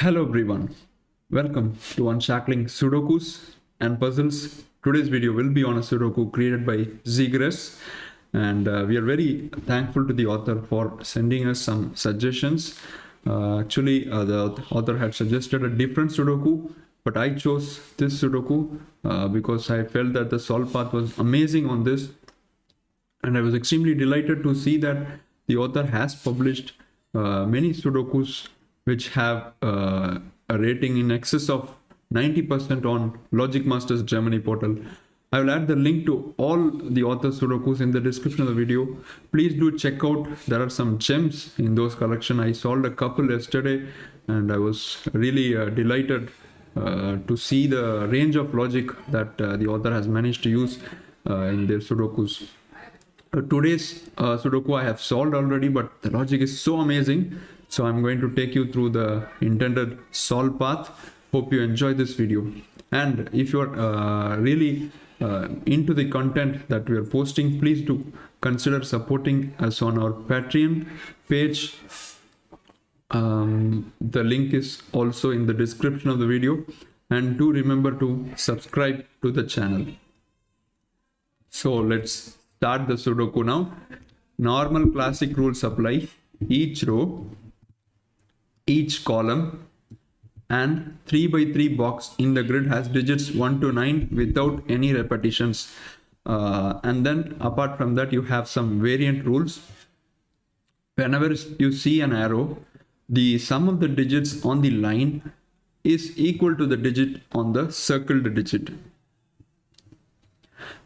Hello everyone, welcome to Unshackling Sudokus and Puzzles. Today's video will be on a Sudoku created by Zegres, and we are very thankful to the author for sending us some suggestions. The author had suggested a different Sudoku, but I chose this Sudoku because I felt that the solve path was amazing on this, and I was extremely delighted to see that the author has published many Sudokus which have a rating in excess of 90% on Logic Masters Germany portal. I will add the link to all the author's Sudokus in the description of the video. Please do check out. There are some gems in those collection. I solved a couple yesterday and I was really delighted to see the range of logic that the author has managed to use in their Sudokus. Today's Sudoku I have solved already, but the logic is so amazing. So I'm going to take you through the intended solve path. Hope you enjoy this video. And if you're really into the content that we are posting, please do consider supporting us on our Patreon page. The link is also in the description of the video. And do remember to subscribe to the channel. So let's start the Sudoku now. Normal classic rules apply. Each row, each column and 3 by 3 box in the grid has digits 1 to 9 without any repetitions. And then apart from that, you have some variant rules. Whenever you see an arrow, the sum of the digits on the line is equal to the digit on the circled digit.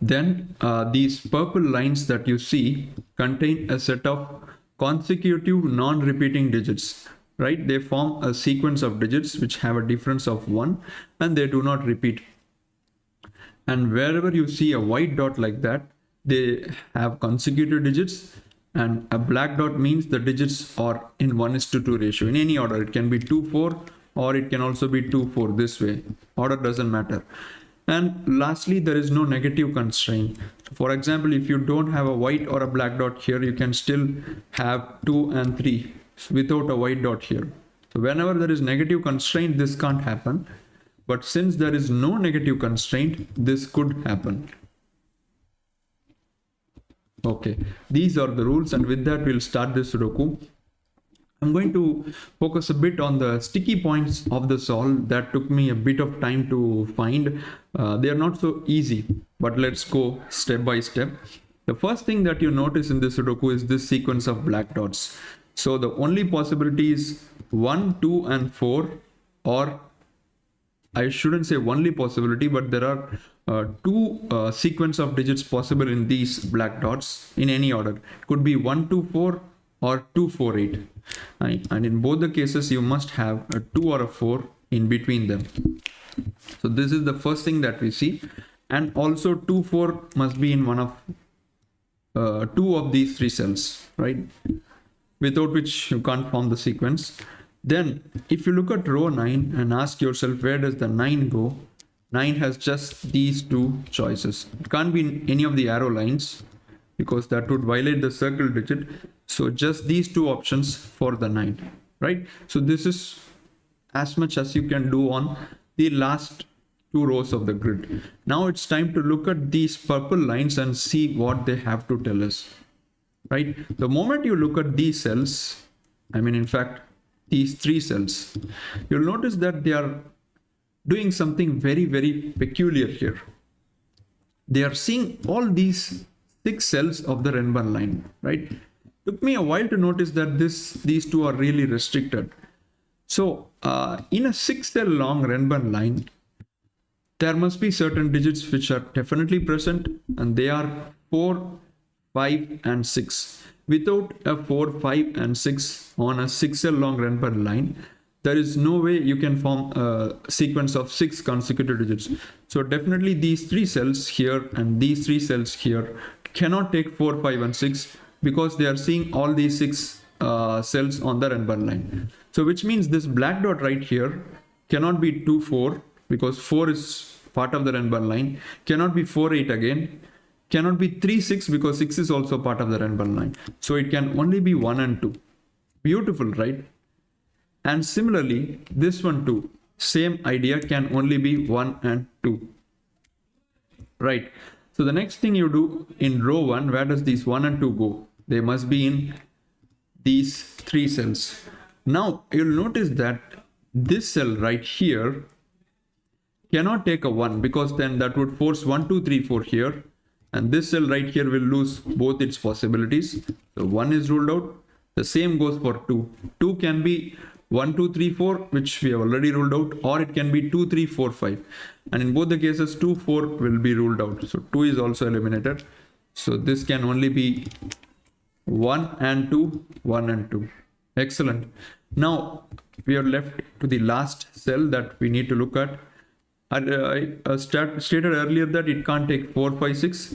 Then these purple lines that you see contain a set of consecutive non-repeating digits, right? They form a sequence of digits which have a difference of 1 and they do not repeat. And wherever you see a white dot like that, they have consecutive digits, and a black dot means the digits are in 1:2 ratio in any order. It can be 2, 4 or it can also be 2, 4 this way. Order doesn't matter. And lastly, there is no negative constraint. For example, if you don't have a white or a black dot here, you can still have 2 and 3 without a white dot here. So whenever there is negative constraint, this can't happen. But since there is no negative constraint, this could happen. Okay, these are the rules, and with that we'll start this Sudoku. I'm going to focus a bit on the sticky points of the solve that took me a bit of time to find. They are not so easy, but let's go step by step. The first thing that you notice in this Sudoku is this sequence of black dots. So the only possibility is 1, 2 and 4, or I shouldn't say only possibility, but there are two sequence of digits possible in these black dots in any order. It could be 1, 2, 4 or 2, 4, 8. And in both the cases, you must have a 2 or a 4 in between them. So this is the first thing that we see. And also 2, 4 must be in one of 2 of these 3 cells, right? Without which you can't form the sequence. Then if you look at row 9 and ask yourself, where does the 9 go? 9 has just these 2 choices. It can't be in any of the arrow lines because that would violate the circle digit. So just these 2 options for the 9, right? So this is as much as you can do on the last 2 rows of the grid. Now it's time to look at these purple lines and see what they have to tell us. Right? The moment you look at these cells, in fact, these 3 cells, you'll notice that they are doing something very, very peculiar here. They are seeing all these 6 cells of the Renban line, right? Took me a while to notice that these 2 are really restricted. So in a 6 cell long Renban line, there must be certain digits which are definitely present, and they are 4, 5 and 6. Without a 4, 5 and 6 on a 6 cell long Renban line, there is no way you can form a sequence of 6 consecutive digits. So definitely these 3 cells here and these 3 cells here cannot take 4, 5 and 6 because they are seeing all these 6 cells on the Renban line. So which means this black dot right here cannot be 2, 4 because 4 is part of the Renban line, cannot be 4, 8 again, cannot be 3, 6 because 6 is also part of the Renban line. So it can only be 1 and 2. Beautiful, right? And similarly, this one too, same idea, can only be 1 and 2. Right. So the next thing you do in row 1, where does these 1 and 2 go? They must be in these 3 cells. Now you'll notice that this cell right here cannot take a 1, because then that would force 1, 2, 3, 4 here, and this cell right here will lose both its possibilities. So 1 is ruled out. The same goes for 2. 2 can be 1, 2, 3, 4, which we have already ruled out, or it can be 2, 3, 4, 5. And in both the cases, 2, 4 will be ruled out. So 2 is also eliminated. So this can only be 1 and 2, 1 and 2. Excellent. Now we are left to the last cell that we need to look at. I stated earlier that it can't take 4, 5, 6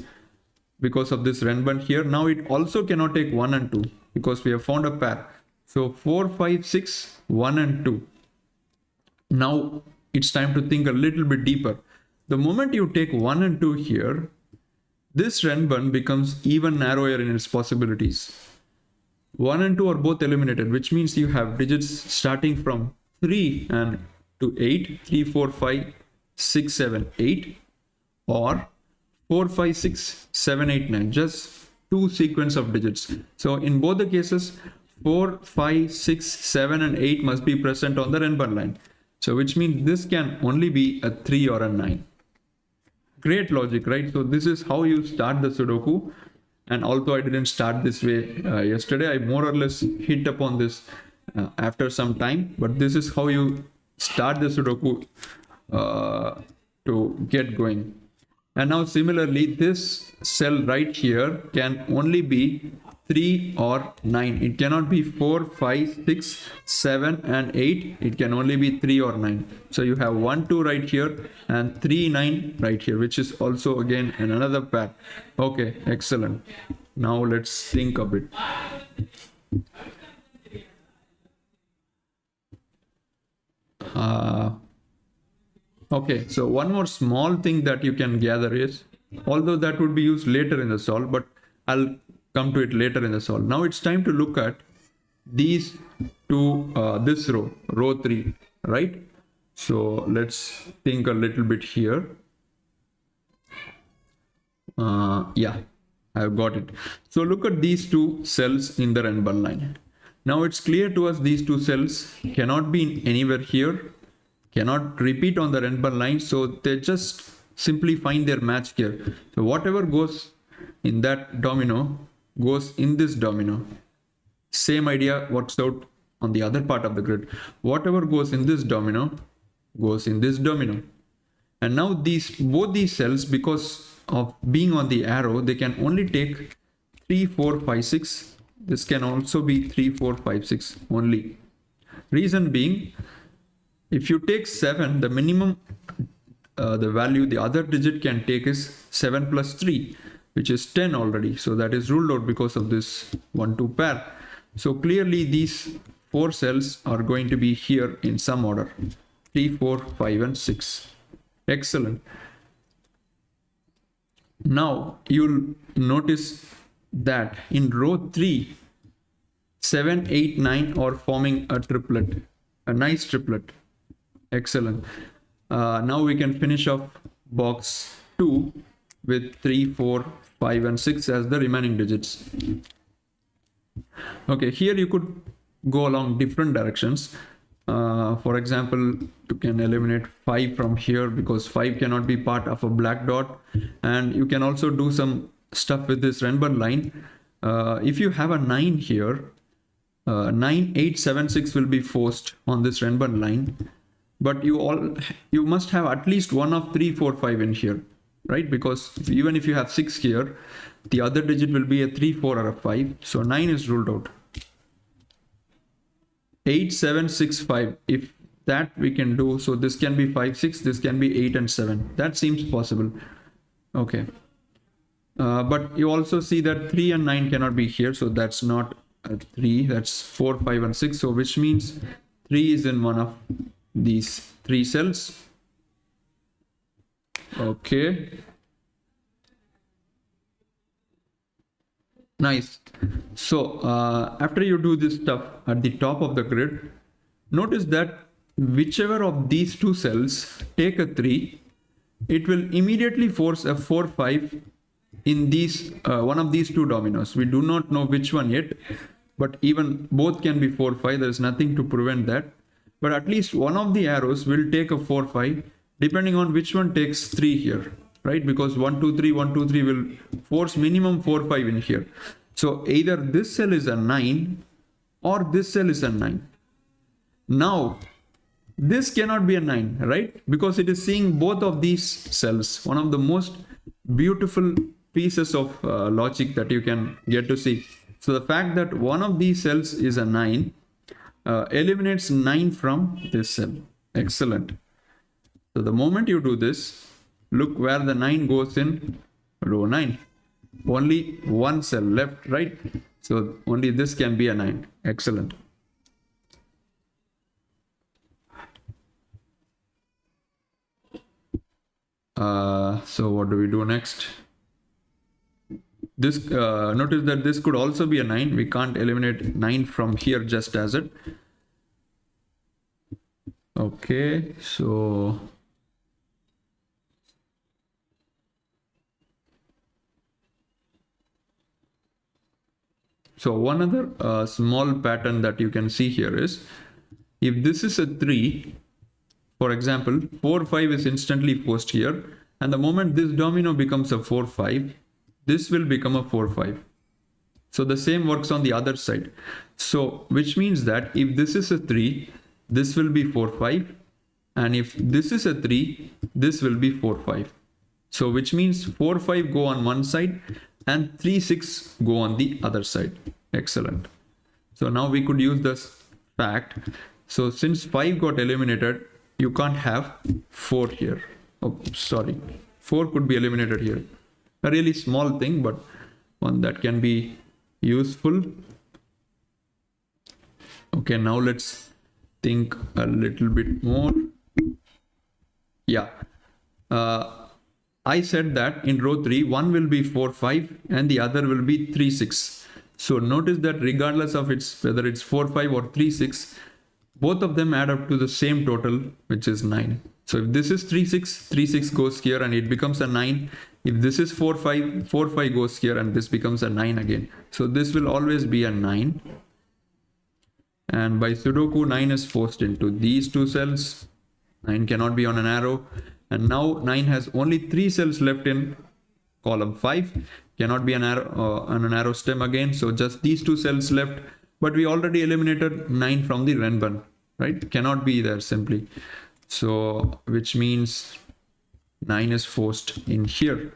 because of this Renbund here. Now it also cannot take 1 and 2 because we have found a pair. So 4, 5, 6, 1 and 2. Now it's time to think a little bit deeper. The moment you take 1 and 2 here, this Renbund becomes even narrower in its possibilities. 1 and 2 are both eliminated, which means you have digits starting from 3 and to 8, 3, 4, 5, 6, 7, 8, or 4, 5, 6, 7, 8, 9, just 2 sequence of digits. So in both the cases, 4, 5, 6, 7 and 8 must be present on the Renbund line. So which means this can only be a 3 or a 9. Great logic, right? So this is how you start the Sudoku. And although I didn't start this way yesterday, I more or less hit upon this after some time. But this is how you start the Sudoku to get going. And now similarly, this cell right here can only be 3 or 9. It cannot be 4, 5, 6, 7 and 8. It can only be 3 or 9. So you have 1, 2 right here and 3, 9 right here, which is also again another pair. Okay, excellent. Now let's think a bit. Okay, so one more small thing that you can gather is, although that would be used later in the solve, but I'll come to it later in the solve. Now it's time to look at these two, this row 3, right? So let's think a little bit here. Yeah, I've got it. So look at these two cells in the Renbund line. Now it's clear to us these two cells cannot be anywhere here, cannot repeat on the Renbund line, so they just simply find their match here. So whatever goes in that domino goes in this domino. Same idea works out on the other part of the grid. Whatever goes in this domino goes in this domino. And now both these cells, because of being on the arrow, they can only take 3, 4, 5, 6. This can also be 3, 4, 5, 6 only. Reason being, if you take 7, the minimum the value the other digit can take is 7 plus 3, which is 10 already. So that is ruled out because of this 1, 2 pair. So clearly these 4 cells are going to be here in some order: 3, 4, 5 and 6. Excellent. Now you'll notice that in row 3, 7, 8, 9 are forming a triplet, a nice triplet. Excellent. Now we can finish off box 2 with 3, 4, 5 and 6 as the remaining digits. Okay, here you could go along different directions. For example, you can eliminate 5 from here because 5 cannot be part of a black dot, and you can also do some stuff with this Renbund line. If you have a 9 here, 9, 8, 7, 6 will be forced on this Renbund line, but you must have at least one of 3, 4, 5 in here, right? Because even if you have 6 here, the other digit will be a 3, 4 or a 5. So 9 is ruled out. 8, 7, 6, 5. If that we can do, so this can be 5, 6, this can be 8 and 7. That seems possible. Okay. But you also see that 3 and 9 cannot be here. So that's not a 3, that's 4, 5 and 6. So which means 3 is in one of these 3 cells. Okay. Nice. So after you do this stuff at the top of the grid, Notice that whichever of these two cells take a 3, it will immediately force a 4 5 in these one of these two dominoes. We do not know which one yet, but even both can be 4 5. There is nothing to prevent that, but at least one of the arrows will take a 4 5 depending on which one takes 3 here, right? Because 1 2 3 1 2 3 will force minimum 4 5 in here. So either this cell is a 9 or this cell is a 9. Now this cannot be a 9, right? Because it is seeing both of these cells. One of the most beautiful pieces of logic that you can get to see. So the fact that one of these cells is a 9 eliminates 9 from this cell. Excellent. So the moment you do this, look where the 9 goes in row 9. Only one cell left, right? So only this can be a 9. Excellent. So what do we do next? This notice that this could also be a 9. We can't eliminate 9 from here just as it. Okay, so one other small pattern that you can see here is, if this is a 3, for example, 4 5 is instantly forced here, and the moment this domino becomes a 4 5, this will become a 4 5. So the same works on the other side. So which means that if this is a 3, this will be 4 5, and if this is a 3, this will be 4 5. So which means 4 5 go on one side and 3 6 go on the other side. Excellent. So now we could use this fact. So since 5 got eliminated, you can't have 4 here. Oh, sorry. 4 could be eliminated here. A really small thing, but one that can be useful. Okay, now let's think a little bit more. Yeah. I said that in row 3, one will be 4 5 and the other will be 3 6. So notice that regardless of whether it's 4 5 or 3 6, both of them add up to the same total, which is 9. So if this is 3 6, 3 6 goes here and it becomes a 9. If this is 4 5, 4 5 goes here and this becomes a 9 again. So this will always be a 9. And by Sudoku, 9 is forced into these two cells. 9 cannot be on an arrow. And now 9 has only 3 cells left in column 5. Cannot be an arrow on an arrow stem again. So just these two cells left. But we already eliminated 9 from the Renban, right? Cannot be there simply. So which means 9 is forced in here.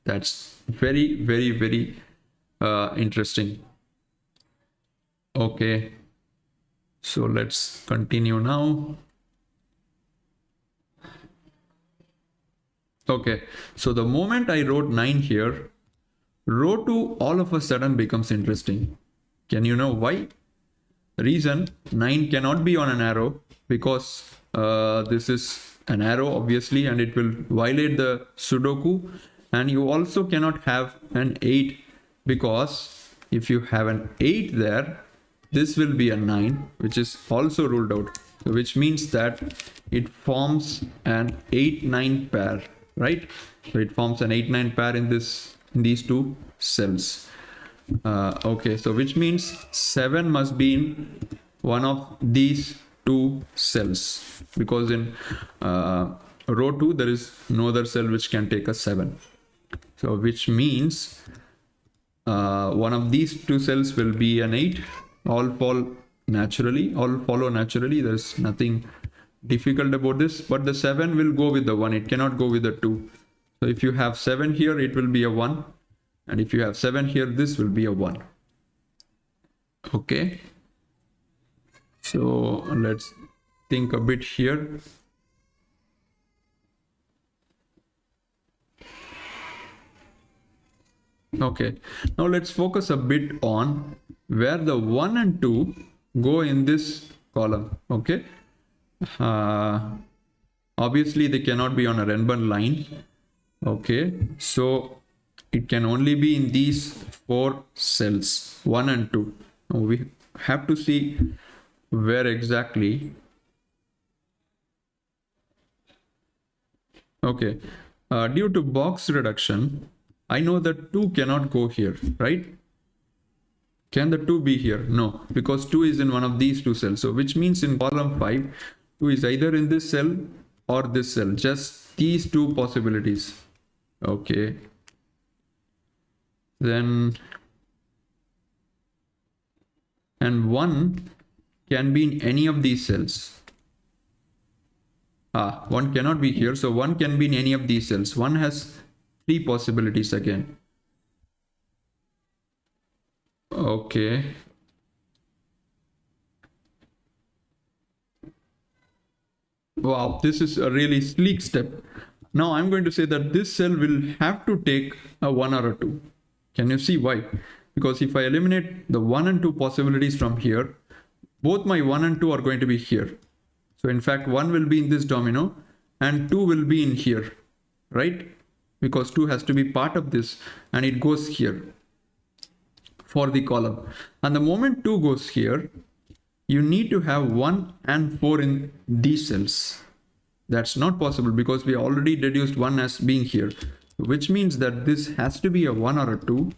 That's very, very, very interesting. Okay. So let's continue now. Okay, so the moment I wrote 9 here, row 2 all of a sudden becomes interesting. Can you know why? Reason, 9 cannot be on an arrow because this is an arrow obviously, and it will violate the Sudoku. And you also cannot have an 8 because if you have an 8 there, this will be a 9, which is also ruled out. So which means that it forms an 8-9 pair. Right, so it forms an 8-9 pair in these two cells. Okay, so which means 7 must be in one of these two cells, because in row 2 there is no other cell which can take a 7. So which means one of these two cells will be an 8. All follow naturally. There's nothing difficult about this, but the 7 will go with the 1. It cannot go with the 2. So if you have 7 here, it will be a 1, and if you have 7 here, this will be a 1. Okay, so let's think a bit here. Okay, now let's focus a bit on where the 1 and 2 go in this column. Okay, obviously they cannot be on a Renban line. Okay, so it can only be in these 4 cells, 1 and 2. Now we have to see where exactly. Okay, due to box reduction, I know that 2 cannot go here, right? Can the 2 be here? No, because 2 is in one of these two cells. So which means in column 5, 2 is either in this cell or this cell. Just these two possibilities. Okay. Then, and 1 can be in any of these cells. 1 cannot be here. So 1 can be in any of these cells. 1 has 3 possibilities again. Okay. Wow, this is a really sleek step. Now I'm going to say that this cell will have to take a 1 or a 2. Can you see why? Because if I eliminate the 1 and 2 possibilities from here, both my 1 and 2 are going to be here. So in fact, 1 will be in this domino and 2 will be in here, right? Because 2 has to be part of this and it goes here for the column. And the moment 2 goes here, you need to have 1 and 4 in these cells. That's not possible because we already deduced 1 as being here, which means that this has to be a 1 or a 2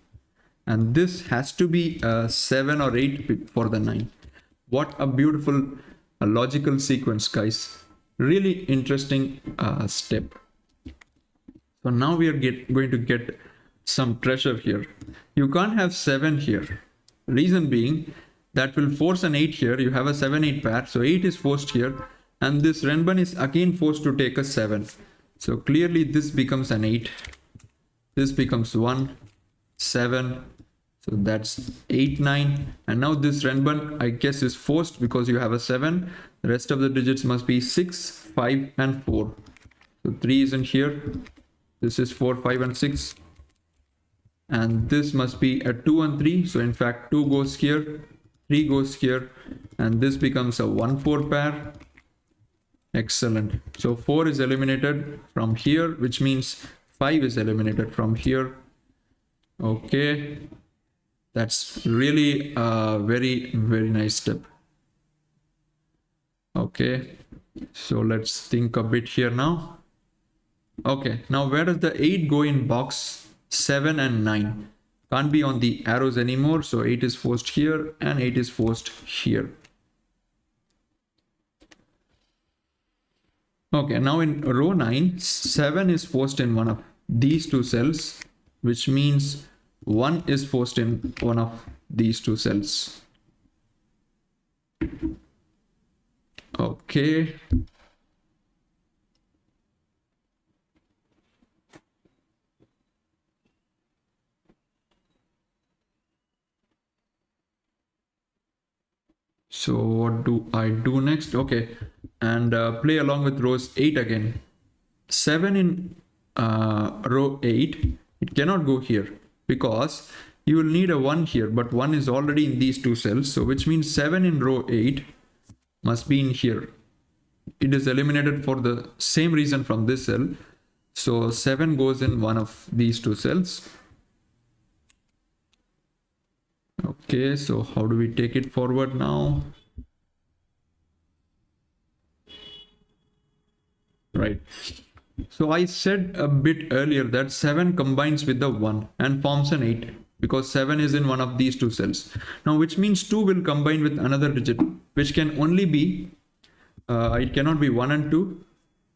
and this has to be a 7 or 8 for the 9. What a beautiful logical sequence, guys. Really interesting step. So now we are going to get some treasure here. You can't have 7 here. Reason being, that will force an 8 here. You have a 7-8 pair. So 8 is forced here. And this Renban is again forced to take a 7. So clearly this becomes an 8. This becomes 1, 7. So that's 8, 9. And now this Renban, I guess, is forced because you have a 7. The rest of the digits must be 6, 5, and 4. So 3 is in here. This is 4, 5, and 6. And this must be a 2 and 3. So in fact, 2 goes here. 3 goes here and this becomes a 1-4 pair. Excellent. So 4 is eliminated from here, which means 5 is eliminated from here. Okay, that's really a very, very nice step. Okay, so let's think a bit here now. Okay, now where does the 8 go in box 7 and 9? Can't be on the arrows anymore, so 8 is forced here and 8 is forced here. Okay, now in row 9, 7 is forced in one of these two cells, which means 1 is forced in one of these two cells. Okay. So what do I do next? Okay, and play along with rows 8 again. 7 in row 8, it cannot go here because you will need a 1 here, but 1 is already in these two cells. So which means 7 in row 8 must be in here. It is eliminated for the same reason from this cell. So 7 goes in one of these two cells. Okay, so how do we take it forward now? Right. So I said a bit earlier that 7 combines with the 1 and forms an 8 because 7 is in one of these two cells. Now, which means 2 will combine with another digit, which can only be, it cannot be 1 and 2,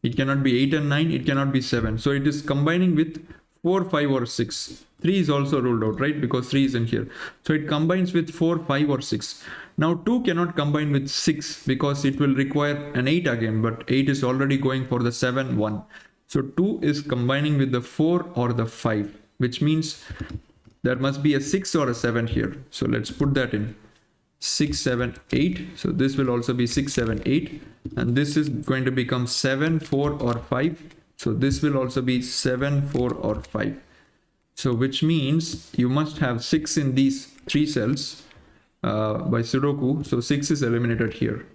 it cannot be 8 and 9, it cannot be 7. So it is combining with 4, 5 or 6. 3 is also ruled out, right? Because 3 is in here. So it combines with 4, 5 or 6. Now 2 cannot combine with 6 because it will require an 8 again, but 8 is already going for the 7, 1. So 2 is combining with the 4 or the 5, which means there must be a 6 or a 7 here. So let's put that in. 6, 7, 8. So this will also be 6, 7, 8. And this is going to become 7, 4 or 5. So this will also be 7, 4 or 5. So which means you must have 6 in these three cells by Sudoku. So 6 is eliminated here.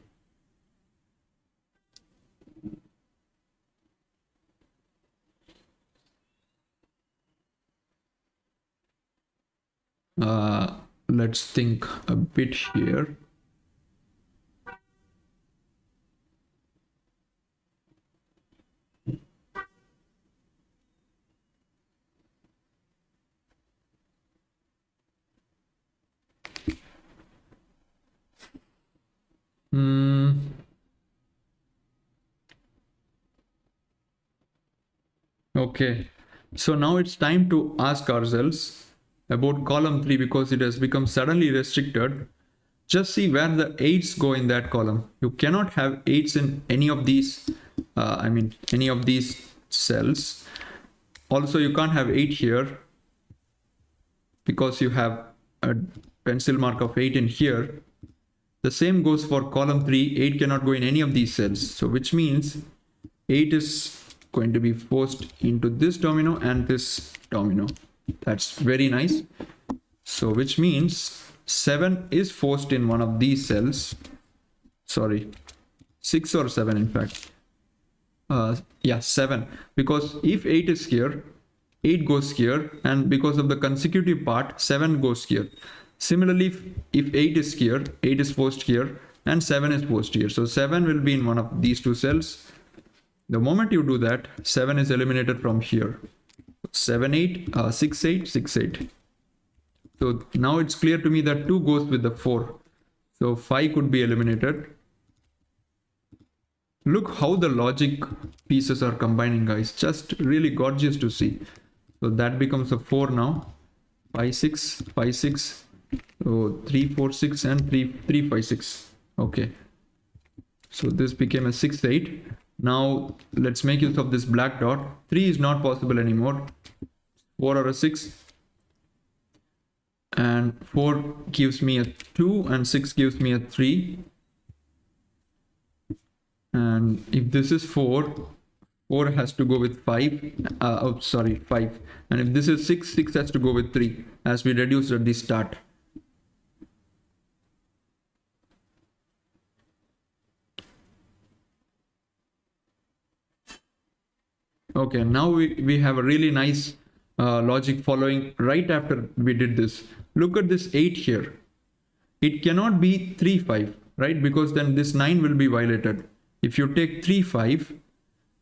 Let's think a bit here. Hmm. Okay, so now it's time to ask ourselves about column 3 because it has become suddenly restricted. Just see where the 8s go in that column. You cannot have 8s in any of these, any of these cells. Also, you can't have 8 here because you have a pencil mark of 8 in here. The same goes for column 3. 8 cannot go in any of these cells. So which means 8 is going to be forced into this domino and this domino. That's very nice. So which means 7 is forced in one of these cells. Sorry, 6 or 7 in fact. Yeah, 7. Because if 8 is here, 8 goes here, and because of the consecutive part, 7 goes here. Similarly, if 8 is here, 8 is forced here, and 7 is forced here. So 7 will be in one of these two cells. The moment you do that, 7 is eliminated from here. 7, 8, 6, 8, 6, 8. So now it's clear to me that 2 goes with the 4. So 5 could be eliminated. Look how the logic pieces are combining, guys. Just really gorgeous to see. So that becomes a 4 now. 5, 6, 5, 6. So 3, 4, 6 and 3, 3, 5, 6. Okay. So this became a 6, 8. Now let's make use of this black dot. 3 is not possible anymore. 4 or a 6. And 4 gives me a 2 and 6 gives me a 3. And if this is 4, 4 has to go with 5. 5. And if this is 6, 6 has to go with 3 as we reduced at the start. Okay, now we have a really nice logic following right after we did this. Look at this 8 here. It cannot be 3, 5, right? Because then this 9 will be violated. If you take 3, 5,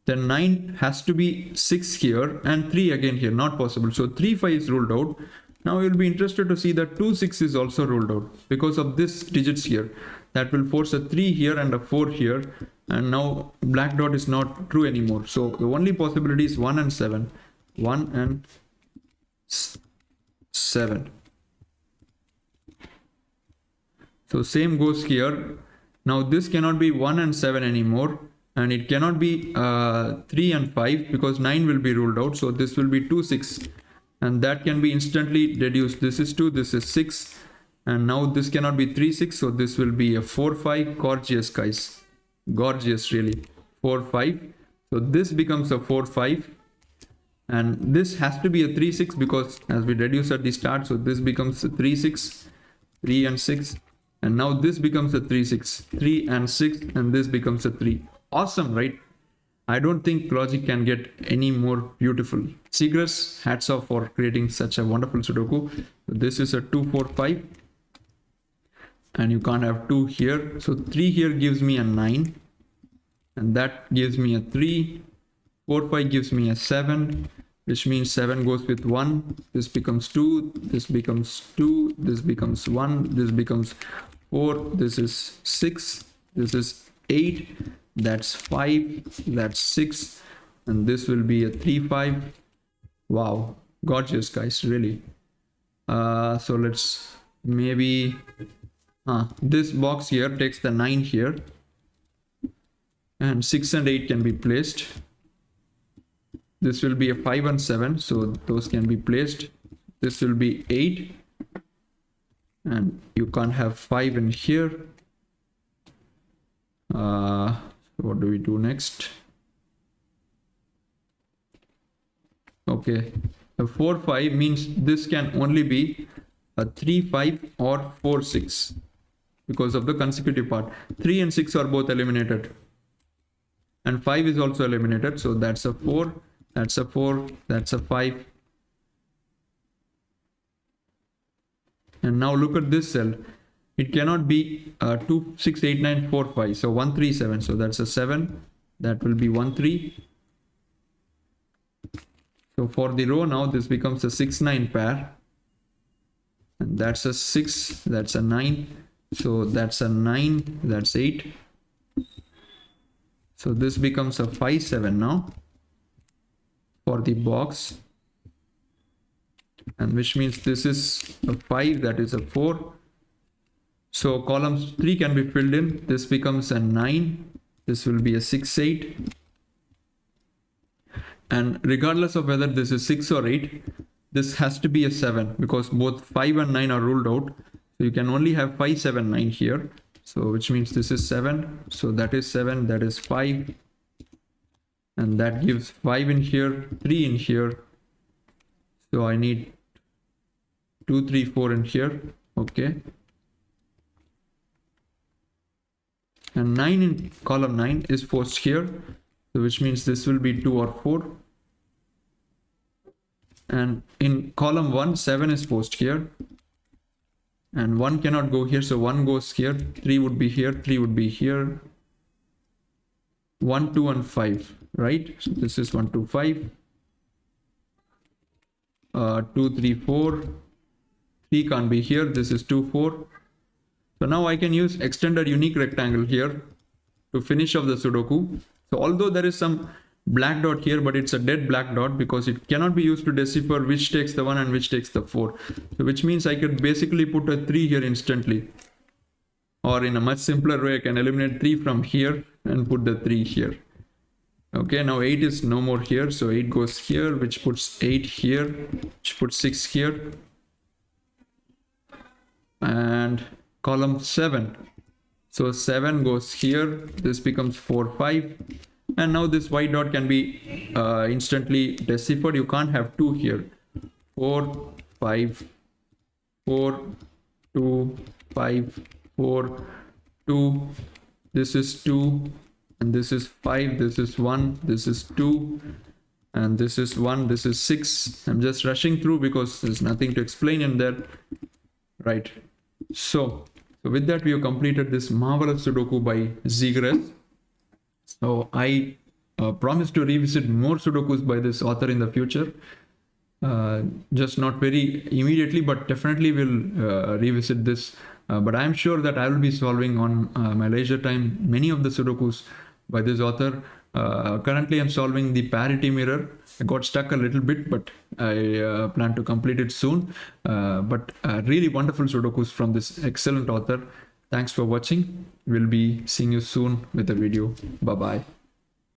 then 9 has to be 6 here and 3 again here. Not possible. So 3, 5 is ruled out. Now you'll be interested to see that 2, 6 is also ruled out because of this digits here. That will force a 3 here and a 4 here. And now black dot is not true anymore. So the only possibility is 1 and 7. 1 and 7. So same goes here. Now this cannot be 1 and 7 anymore. And it cannot be 3 and 5 because 9 will be ruled out. So this will be 2, 6. And that can be instantly deduced. This is 2, this is 6. And now this cannot be 3, 6. So this will be a 4, 5. Gorgeous, guys. Gorgeous, really. 4, 5. So this becomes a 4, 5. And this has to be a 3, 6 because as we reduce at the start, so this becomes a 3, 6. 3 and 6. And now this becomes a 3, 6. 3 and 6. And this becomes a 3. Awesome, right? I don't think logic can get any more beautiful. Zegres, hats off for creating such a wonderful Sudoku. This is a 2, 4, 5. And you can't have 2 here. So 3 here gives me a 9. And that gives me a 3. 4, 5 gives me a 7. Which means 7 goes with 1. This becomes 2. This becomes 2. This becomes 1. This becomes 4. This is 6. This is 8. That's 5. That's 6. And this will be a 3, 5. Wow. Gorgeous, guys. Really. So let's maybe... this box here takes the 9 here. And 6 and 8 can be placed. This will be a 5 and 7. So those can be placed. This will be 8. And you can't have 5 in here. What do we do next? Okay, a 4, 5 means this can only be a 3, 5 or 4, 6 because of the consecutive part. 3 and 6 are both eliminated. And 5 is also eliminated. So that's a 4, that's a 4, that's a 5. And now look at this cell. It cannot be 2, 6, 8, 9, 4, 5. So 1, 3, 7. So that's a 7. That will be 1, 3. So for the row now, this becomes a 6, 9 pair. And that's a 6. That's a 9. So that's a 9, that's 8. So this becomes a 5, 7 now for the box. And which means this is a 5, that is a 4. So column 3 can be filled in. This becomes a 9. This will be a 6, 8. And regardless of whether this is 6 or 8, this has to be a 7 because both 5 and 9 are ruled out. So you can only have 5, 7, 9 here. So which means this is 7. So that is 7, that is 5. And that gives 5 in here, 3 in here. So I need 2, 3, 4 in here. Okay. And 9 in column 9 is forced here. So which means this will be 2 or 4. And in column 1, 7 is forced here. And 1 cannot go here, so 1 goes here. 3 would be here, 3 would be here. 1, 2, and 5, right? So this is 1, 2, 5. 2, 3, 4. 3 can't be here. This is 2, 4. So now I can use extended unique rectangle here to finish off the Sudoku. So although there is some black dot here, but it's a dead black dot because it cannot be used to decipher which takes the 1 and which takes the 4. So which means I could basically put a 3 here instantly. Or in a much simpler way, I can eliminate 3 from here and put the 3 here. Okay, now 8 is no more here. So 8 goes here, which puts 8 here, which puts 6 here. And column 7. So 7 goes here. This becomes 4, 5. And now this white dot can be instantly deciphered. You can't have 2 here. 4, 5, 4, 2, 5, 4, 2. This is 2. And this is 5. This is 1. This is 2. And this is 1. This is 6. I'm just rushing through because there's nothing to explain in there. Right. So with that, we have completed this marvelous Sudoku by Zegres. So I promise to revisit more Sudokus by this author in the future. Just not very immediately, but definitely will revisit this. But I'm sure that I will be solving on my leisure time many of the Sudokus by this author. Currently, I'm solving the parity mirror. I got stuck a little bit, but I plan to complete it soon. But really wonderful Sudokus from this excellent author. Thanks for watching. We'll be seeing you soon with a video. Bye-bye.